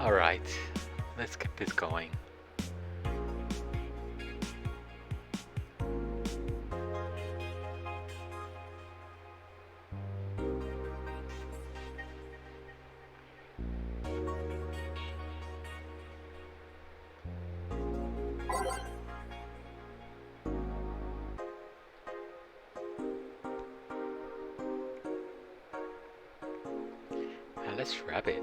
Alright, let's get this going. And let's wrap it.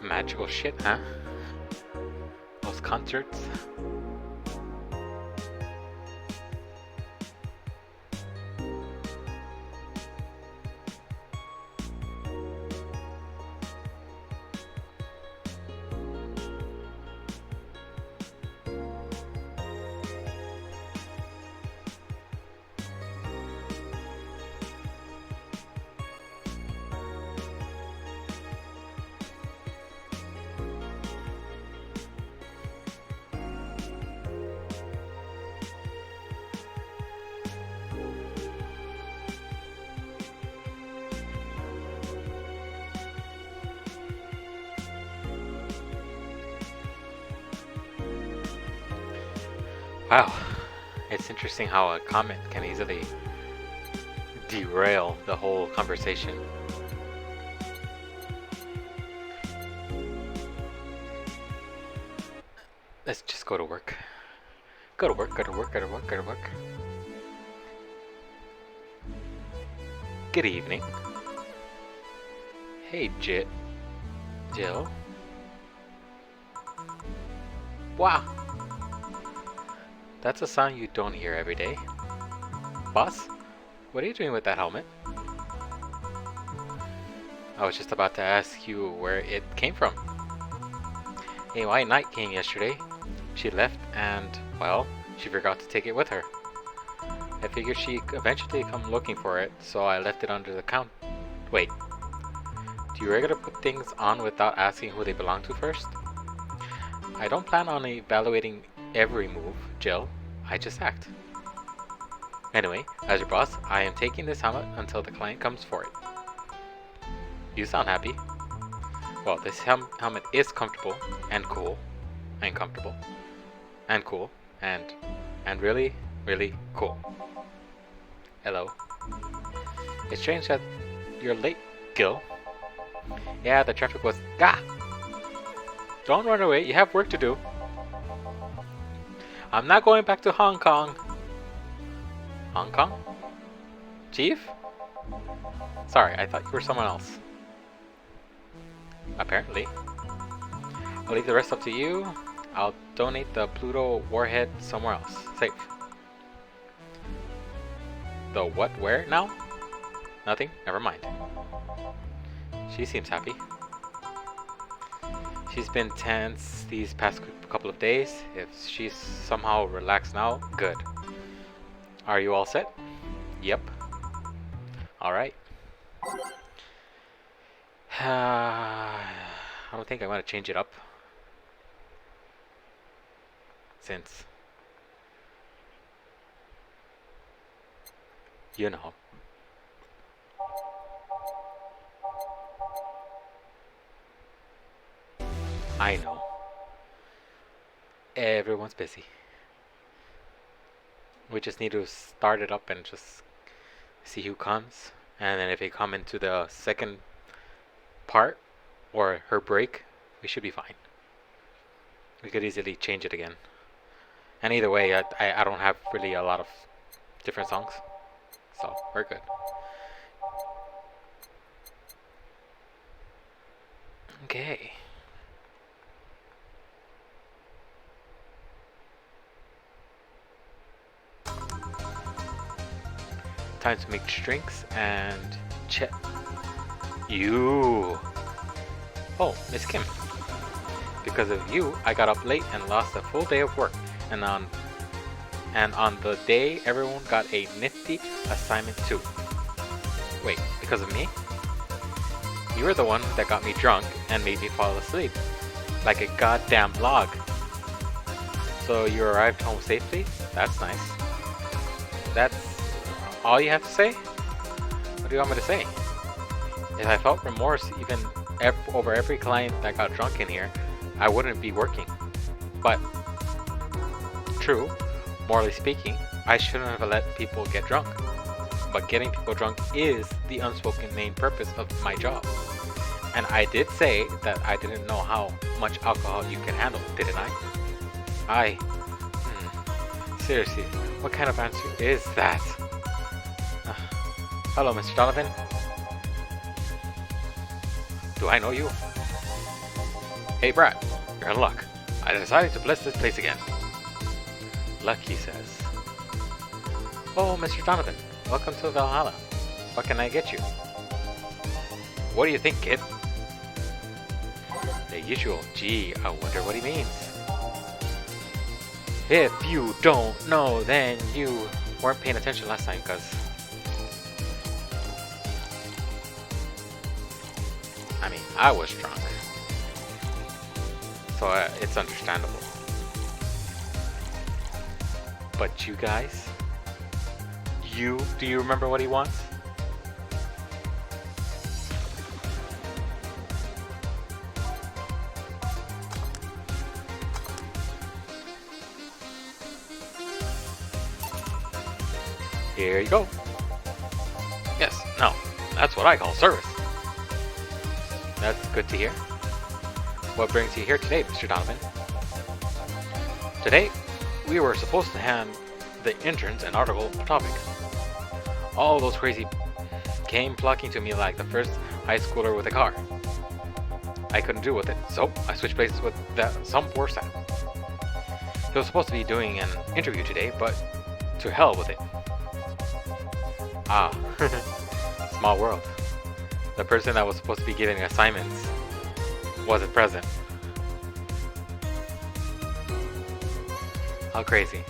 Magical shit, huh? Those concerts. Wow, it's interesting how a comment can easily derail the whole conversation. Let's just go to work. Go to work, go to work, go to work, go to work. Good evening. Hey, Jill. Wow. That's a sound you don't hear every day. Boss, what are you doing with that helmet? I was just about to ask you where it came from. A white knight came yesterday. She left and, well, she forgot to take it with her. I figured she'd eventually come looking for it, so I left it under the count. Wait, do you regularly put things on without asking who they belong to first? I don't plan on evaluating every move, Jill. I just act. Anyway, as your boss, I am taking this helmet until the client comes for it. You sound happy. Well, this helmet is comfortable and cool and comfortable and cool and really, really cool. Hello. It's strange that you're late, Gil. Yeah, the traffic was... Gah! Don't run away, you have work to do. I'm not going back to Hong Kong. Hong Kong? Chief? Sorry, I thought you were someone else. Apparently. I'll leave the rest up to you. I'll donate the Pluto warhead somewhere else. Safe. The what, where now? Nothing? Never mind. She seems happy. She's been tense these past couple of days. If she's somehow relaxed now, good. Are you all set? Yep. Alright. I don't think I'm gonna change it up. Since, you know. I know. Everyone's busy. We just need to start it up and just see who comes. And then if they come into the second part or her break, we should be fine. We could easily change it again. And either way, I don't have really a lot of different songs. So we're good. Okay. Time to make drinks and chat. You. Oh, Miss Kim. Because of you, I got up late and lost a full day of work. And on the day, everyone got a nifty assignment too. Wait, because of me? You were the one that got me drunk and made me fall asleep. Like a goddamn log. So you arrived home safely? That's nice. That's all you have to say? What do you want me to say? If I felt remorse even over every client that got drunk in here, I wouldn't be working. But, true, morally speaking, I shouldn't have let people get drunk. But getting people drunk is the unspoken main purpose of my job. And I did say that I didn't know how much alcohol you can handle, didn't I? Seriously, what kind of answer is that? Hello, Mr. Donovan. Do I know you? Hey, Brad, you're in luck. I decided to bless this place again. Luck, he says. Oh, Mr. Donovan, welcome to Valhalla. What can I get you? What do you think, kid? The usual. Gee, I wonder what he means. If you don't know, then you weren't paying attention last time, cuz I mean, I was drunk. So it's understandable. But you guys, do you remember what he wants? Here you go. Yes, no, that's what I call service. That's good to hear. What brings you here today, Mr. Donovan? Today, we were supposed to hand the interns an article topic. All those crazy came flocking to me like the first high schooler with a car. I couldn't do with it, so I switched places with some poor sap. He was supposed to be doing an interview today, but to hell with it. Ah, small world. The person that was supposed to be giving assignments wasn't present. How crazy.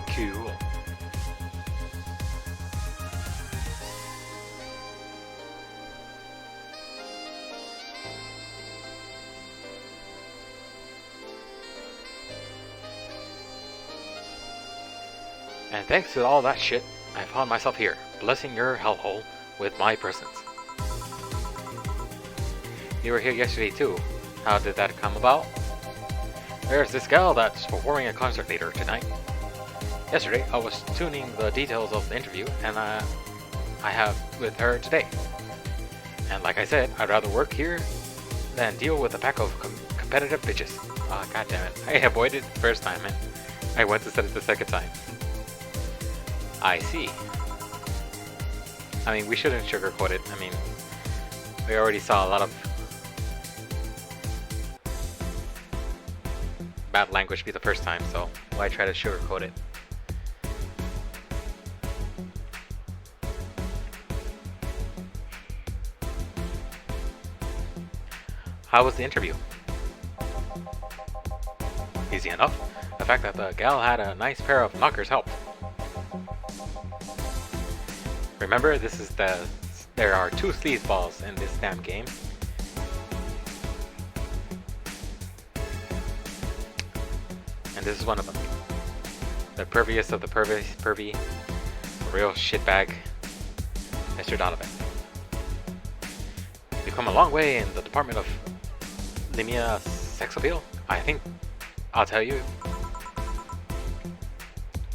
Cool. And thanks to all that shit, I found myself here, blessing your hellhole with my presence. You were here yesterday too. How did that come about? There's this gal that's performing a concert later tonight. Yesterday, I was tuning the details of the interview, and I have with her today. And like I said, I'd rather work here than deal with a pack of competitive bitches. Ah, goddammit. I avoided it the first time, and I went to set it the second time. I see. I mean, we shouldn't sugarcoat it. I mean, we already saw a lot of bad language be the first time, so why try to sugarcoat it? How was the interview? Easy enough. The fact that the gal had a nice pair of knockers helped. Remember, there are 2 sleazeballs in this damn game. And this is one of them. The perviest of the pervy, real shitbag, Mr. Donovan. You've come a long way in the department of Limia sex appeal. I think I'll tell you.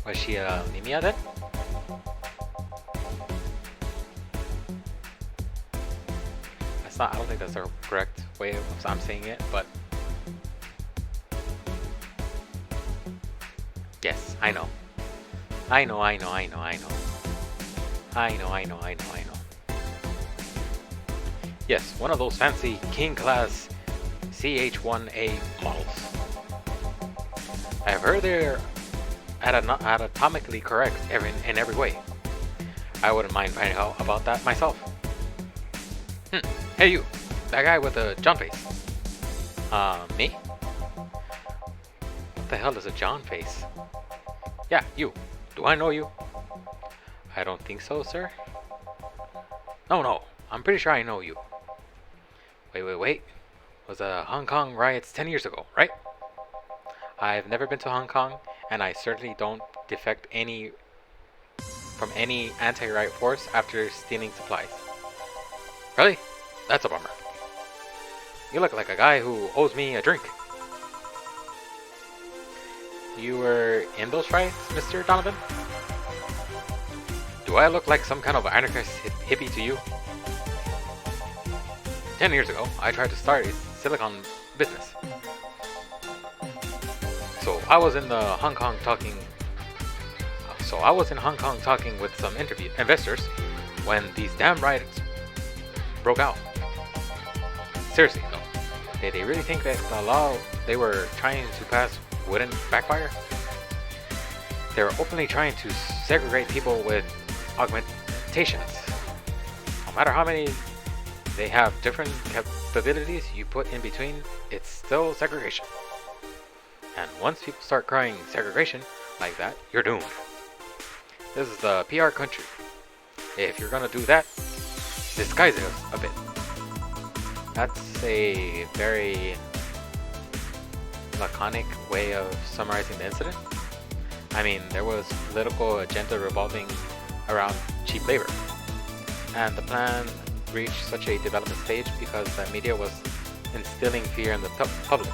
Was she a Limia then? I don't think that's the correct way of I'm saying it, but yes, I know. Yes, one of those fancy King class CH1A models. I have heard they're anatomically correct in every way. I wouldn't mind finding out about that myself. Hey you, that guy with the John face. Me? What the hell is a John face? Yeah, you. Do I know you? I don't think so, sir. No, I'm pretty sure I know you. Wait. Was the Hong Kong riots 10 years ago, right? I've never been to Hong Kong, and I certainly don't defect from any anti-riot force after stealing supplies. Really? That's a bummer. You look like a guy who owes me a drink. You were in those riots, Mr. Donovan? Do I look like some kind of anarchist hippie to you? 10 years ago, I tried to start a silicon business. So I was in Hong Kong talking with some investors when these damn riots broke out. Seriously though, did they really think that the law they were trying to pass wouldn't backfire? They were openly trying to segregate people with augmentations. No matter how many they have different capabilities you put in between, it's still segregation. And once people start crying segregation like that, you're doomed. This is the PR country. If you're gonna do that, disguise it a bit. That's a very laconic way of summarizing the incident. I mean, there was political agenda revolving around cheap labor, and the plan reached such a development stage because the media was instilling fear in the public.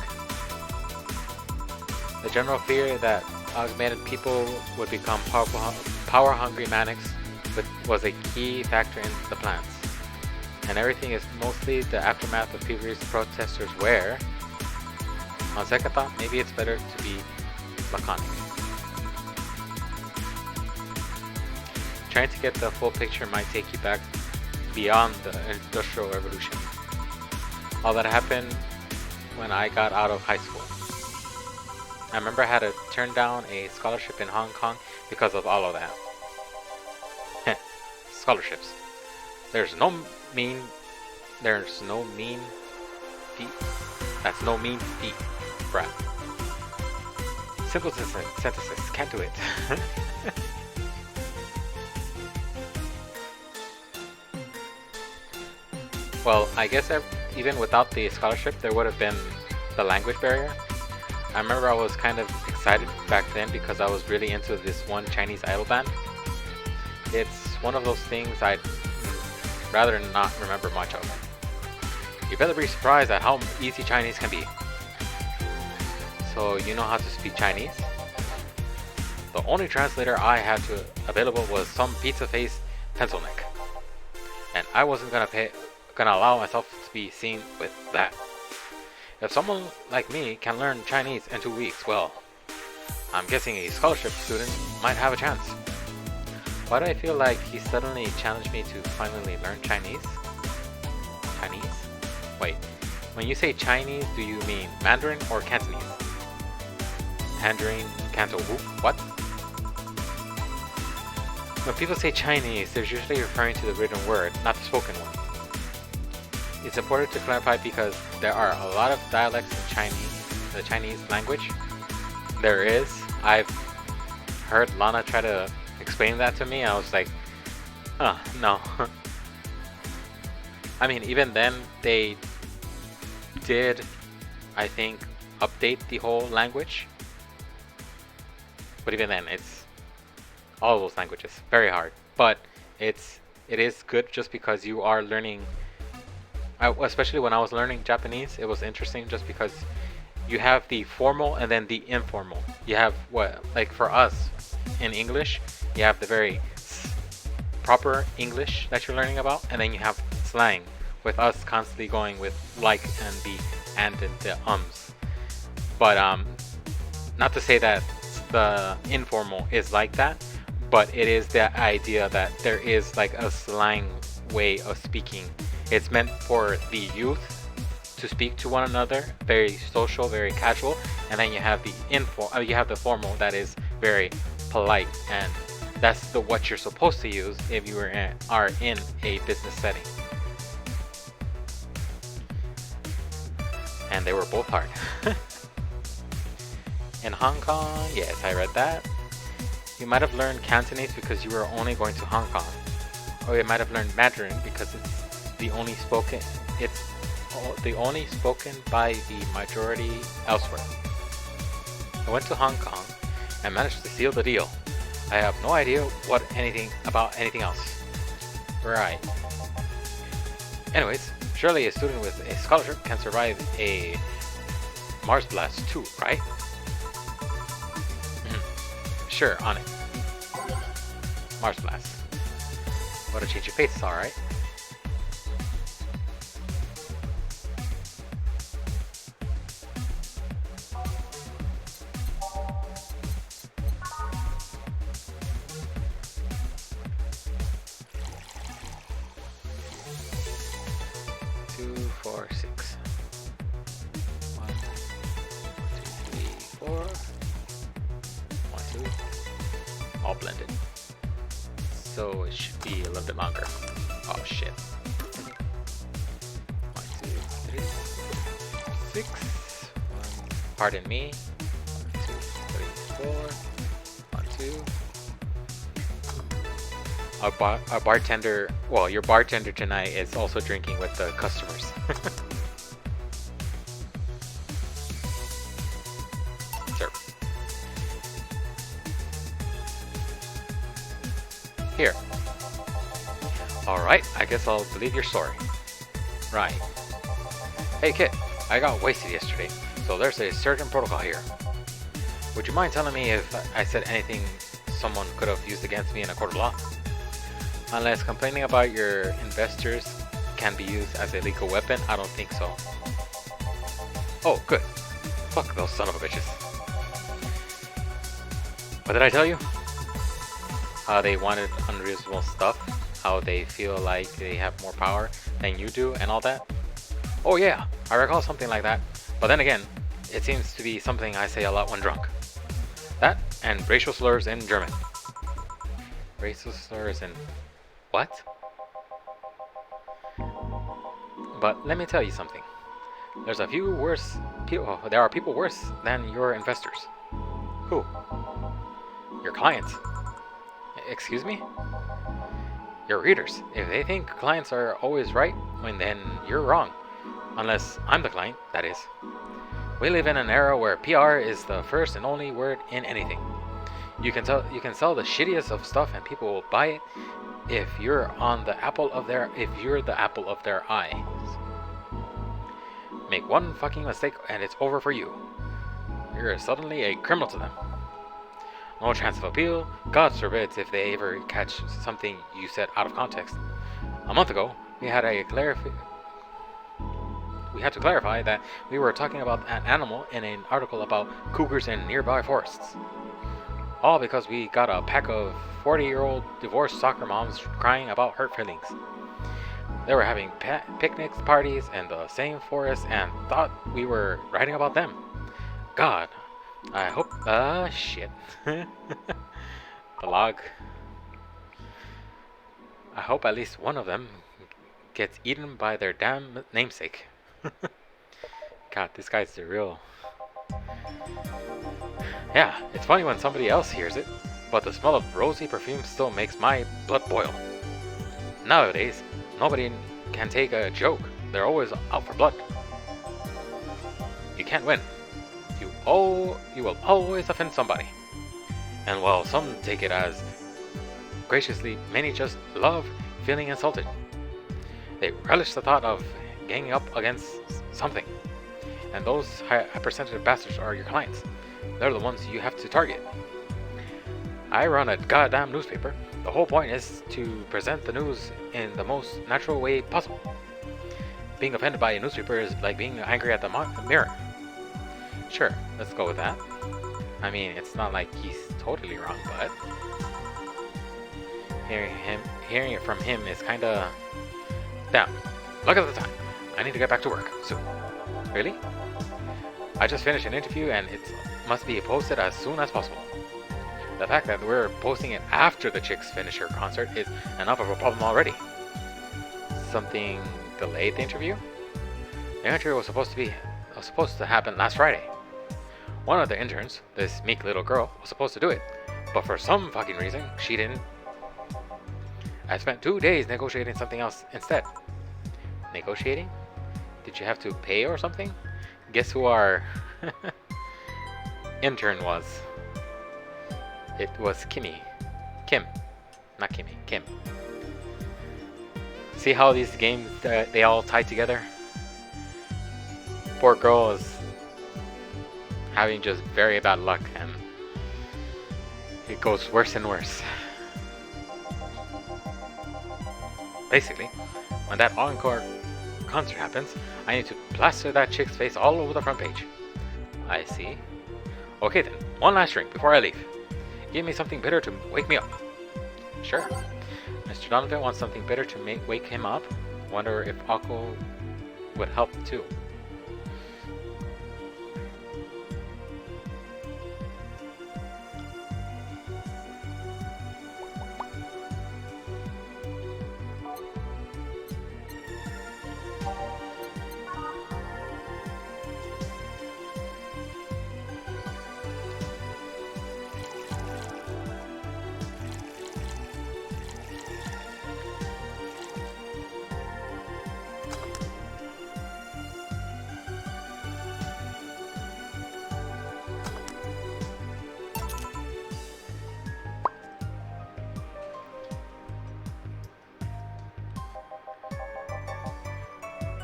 The general fear that augmented people would become power-hungry manics was a key factor in the plans. And everything is mostly the aftermath of feverish protesters where, on second thought, maybe it's better to be laconic. Trying to get the full picture might take you back beyond the Industrial Revolution. All that happened when I got out of high school. I remember I had to turn down a scholarship in Hong Kong because of all of that. Scholarships. There's no mean feat. That's no mean feat, Brad. Simple sentences, can't do it. Well, I guess even without the scholarship, there would have been the language barrier. I remember I was kind of excited back then because I was really into this one Chinese idol band. It's one of those things I'd rather not remember much of. You better be surprised at how easy Chinese can be. So you know how to speak Chinese? The only translator I had available was some pizza-faced pencil neck. And I wasn't gonna allow myself to be seen with that. If someone like me can learn Chinese in 2 weeks, well, I'm guessing a scholarship student might have a chance. Why do I feel like he suddenly challenged me to finally learn Chinese? Chinese? Wait, when you say Chinese, do you mean Mandarin or Cantonese? Mandarin, Canto, what? When people say Chinese, they're usually referring to the written word, not the spoken one. it's important to clarify because there are a lot of dialects in Chinese, the Chinese language. There is. I've heard Lana try to explain that to me. I was like, no. I mean, even then, they did, I think, update the whole language. But even then, it's all those languages. Very hard. But it is good just because you are learning. Especially when I was learning Japanese, it was interesting just because you have the formal and then the informal. You have what, like for us in English, you have the very proper English that you're learning about, and then you have slang, with us constantly going with like and the and the ums. But not to say that the informal is like that, but it is the idea that there is like a slang way of speaking. It's meant for the youth to speak to one another, very social, very casual, and then you have the you have the formal that is very polite, and that's what you're supposed to use if you are in a business setting. And they were both hard. In Hong Kong, yes, I read that. You might have learned Cantonese because you were only going to Hong Kong, or you might have learned Mandarin because it's the only spoken by the majority elsewhere. I went to Hong Kong and managed to seal the deal. I have no idea about anything else. Right. Anyways, surely a student with a scholarship can survive a Mars blast too, right? Sure, on it. Mars blast. What a change of pace, alright. All blended. So it should be a little bit longer. Oh shit. 1, 2, 3, 6. Pardon me. 1, 2, 3, 4. 1, 2. Our bartender, well, your bartender tonight is also drinking with the customers. Sir. Here. Alright, I guess I'll believe your story. Right. Hey kid, I got wasted yesterday, so there's a certain protocol here. Would you mind telling me if I said anything someone could have used against me in a court of law? Unless complaining about your investors can be used as a legal weapon, I don't think so. Oh, good. Fuck those son of a bitches. What did I tell you? How they wanted unreasonable stuff, how they feel like they have more power than you do, and all that? Oh yeah, I recall something like that. But then again, it seems to be something I say a lot when drunk. That and racial slurs in German. Racial slurs in what? But let me tell you something. There's a few worse people. There are people worse than your investors. Who? Your clients. Excuse me? Your readers. If they think clients are always right, then you're wrong. Unless I'm the client, that is. We live in an era where PR is the first and only word in anything. You can sell the shittiest of stuff and people will buy it if you're the apple of their eye. Make one fucking mistake and it's over for you. You're suddenly a criminal to them. No chance of appeal. God forbids if they ever catch something you said out of context. A month ago, we had to clarify that we were talking about an animal in an article about cougars in nearby forests. All because we got a pack of 40-year-old divorced soccer moms crying about hurt feelings. They were having picnics, parties in the same forest and thought we were writing about them. God, I hope... shit. The log. I hope at least one of them gets eaten by their damn namesake. God, this guy's the real... Yeah, it's funny when somebody else hears it, but the smell of rosy perfume still makes my blood boil. Nowadays, nobody can take a joke. They're always out for blood. You can't win. You will always offend somebody. And while some take it as graciously, many just love feeling insulted. They relish the thought of ganging up against something. And those hypersensitive bastards are your clients. They're the ones you have to target. I run a goddamn newspaper. The whole point is to present the news in the most natural way possible. Being offended by a newspaper is like being angry at the mirror. Sure, let's go with that. I mean, it's not like he's totally wrong, but hearing it from him is kinda... Damn, look at the time. I need to get back to work soon. Really? I just finished an interview and it must be posted as soon as possible. The fact that we're posting it after the chicks finish her concert is enough of a problem already. Something delayed the interview? The interview was supposed to happen last Friday. One of the interns, this meek little girl, was supposed to do it, but for some fucking reason, she didn't. I spent 2 days negotiating something else instead. Negotiating? Did you have to pay or something? Guess who our intern was? It was Kimmy. Kim. Not Kimmy. Kim. See how these games, they all tie together? Poor girl is having just very bad luck and it goes worse and worse. Basically, when that encore concert happens, I need to plaster that chick's face all over the front page. I see. Okay then, one last drink before I leave. Give me something bitter to wake me up. Sure. Mr. Donovan wants something bitter to wake him up. Wonder if alcohol would help too.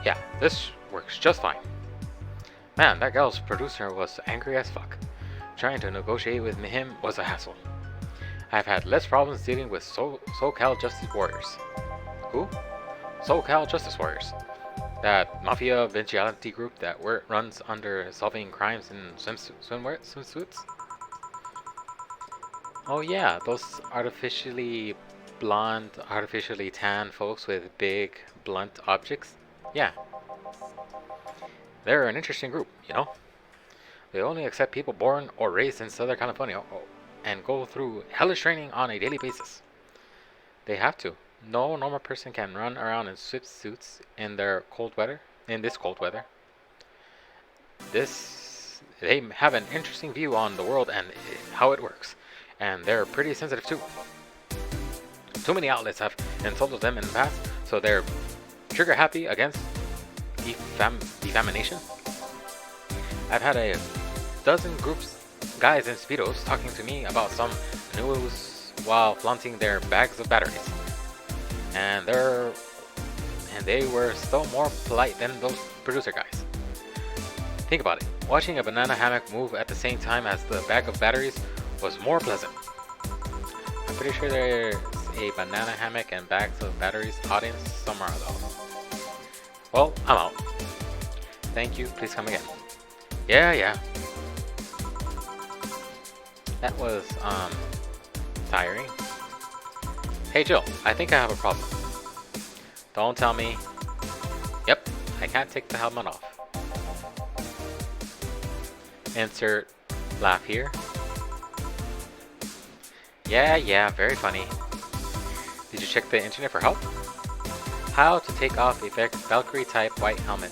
Yeah, this works just fine. Man, that gal's producer was angry as fuck. Trying to negotiate with him was a hassle. I've had less problems dealing with SoCal Justice Warriors. Who? SoCal Justice Warriors. That mafia vigilante group that runs under solving crimes in swimsuits. Oh yeah, those artificially blonde, artificially tan folks with big, blunt objects. Yeah. They're an interesting group, you know? They only accept people born or raised in Southern California and go through hellish training on a daily basis. They have to. No normal person can run around in swimsuits in this cold weather. They have an interesting view on the world and how it works. And they're pretty sensitive too. Too many outlets have insulted them in the past, so they're trigger happy against defamation. I've had a dozen guys in Speedos talking to me about some news while flaunting their bags of batteries. And they were still more polite than those producer guys. Think about it. Watching a banana hammock move at the same time as the bag of batteries was more pleasant. I'm pretty sure there's a banana hammock and bags of batteries audience somewhere though. Well, I'm out. Thank you. Please come again. Yeah. That was, tiring. Hey Jill, I think I have a problem. Don't tell me. Yep, I can't take the helmet off. Insert laugh here. Yeah, very funny. Did you check the internet for help? How to take off a Valkyrie type white helmet.